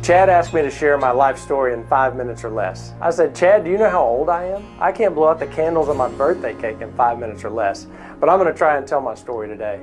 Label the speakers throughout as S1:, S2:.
S1: Chad asked me to share my life story in 5 minutes or less. I said, Chad, do you know how old I am? I can't blow out the candles on my birthday cake in 5 minutes or less, but I'm going to try and tell my story today.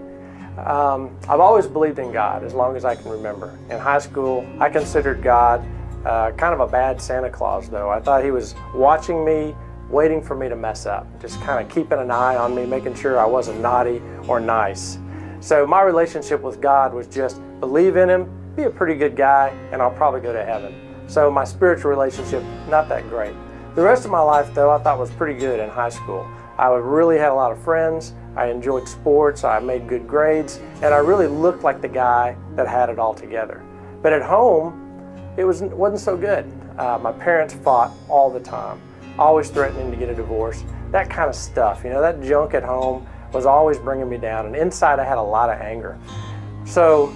S1: I've always believed in God as long as I can remember. In high school, I considered God kind of a bad Santa Claus, though. I thought he was watching me, waiting for me to mess up, just kind of keeping an eye on me, making sure I wasn't naughty or nice. So my relationship with God was just believe in him, be a pretty good guy, and I'll probably go to heaven. So my spiritual relationship, not that great. The rest of my life, though, I thought was pretty good in high school. I really had a lot of friends, I enjoyed sports, I made good grades, and I really looked like the guy that had it all together. But at home, it wasn't so good. My parents fought all the time, always threatening to get a divorce, that kind of stuff. You know, that junk at home was always bringing me down, and inside I had a lot of anger. So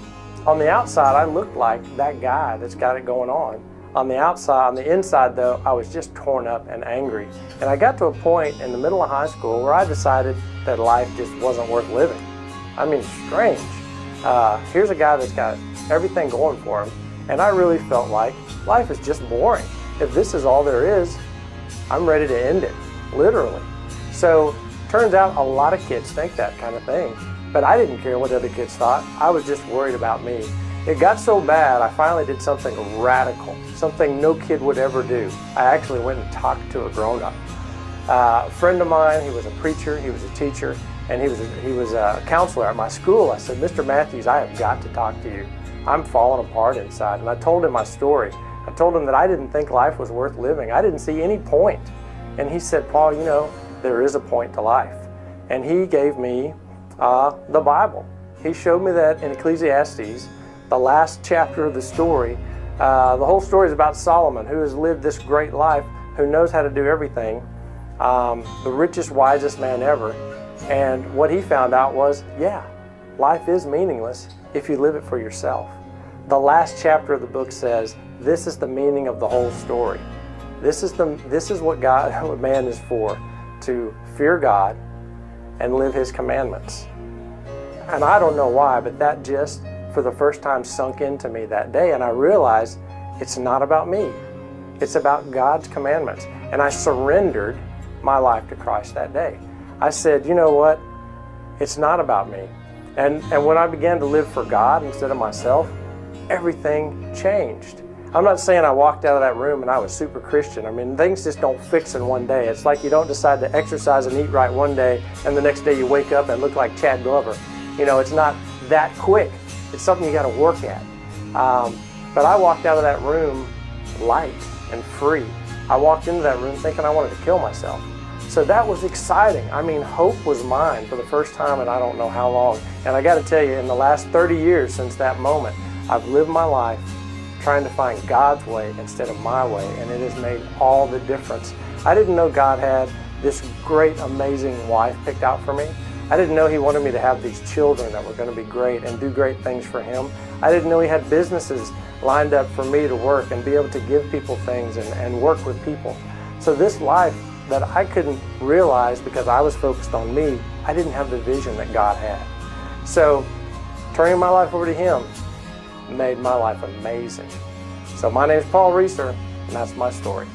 S1: on the outside, I looked like that guy that's got it going on. On the inside though, I was just torn up and angry. And I got to a point in the middle of high school where I decided that life just wasn't worth living. I mean, strange. Here's a guy that's got everything going for him, and I really felt like life is just boring. If this is all there is, I'm ready to end it, literally. So, turns out a lot of kids think that kind of thing. But I didn't care what other kids thought. I was just worried about me. It got so bad, I finally did something radical, something no kid would ever do. I actually went and talked to a grown-up. A friend of mine, he was a preacher, he was a teacher, and he was a counselor at my school. I said, Mr. Matthews, I have got to talk to you. I'm falling apart inside. And I told him my story. I told him that I didn't think life was worth living. I didn't see any point. And he said, Paul, you know, there is a point to life. And he gave me the Bible. He showed me that in Ecclesiastes, the last chapter of the story. The whole story is about Solomon, who has lived this great life, who knows how to do everything, the richest, wisest man ever. And what he found out was, yeah, life is meaningless if you live it for yourself. The last chapter of the book says, this is the meaning of the whole story. This is what what man is for, to fear God and live his commandments. And I don't know why, but that just, for the first time, sunk into me that day, and I realized it's not about me. It's about God's commandments. And I surrendered my life to Christ that day. I said, you know what? It's not about me. And when I began to live for God instead of myself, everything changed. I'm not saying I walked out of that room and I was super Christian. I mean, things just don't fix in one day. It's like you don't decide to exercise and eat right one day, and the next day you wake up and look like Chad Glover. You know, it's not that quick. It's something you got to work at. But I walked out of that room light and free. I walked into that room thinking I wanted to kill myself. So that was exciting. I mean, hope was mine for the first time in I don't know how long. And I got to tell you, in the last 30 years since that moment, I've lived my life trying to find God's way instead of my way, and it has made all the difference. I didn't know God had this great, amazing wife picked out for me. I didn't know he wanted me to have these children that were going to be great and do great things for him. I didn't know he had businesses lined up for me to work and be able to give people things and work with people. So this life that I couldn't realize because I was focused on me, I didn't have the vision that God had. So turning my life over to him made my life amazing. So my name is Paul Reiser, and that's my story.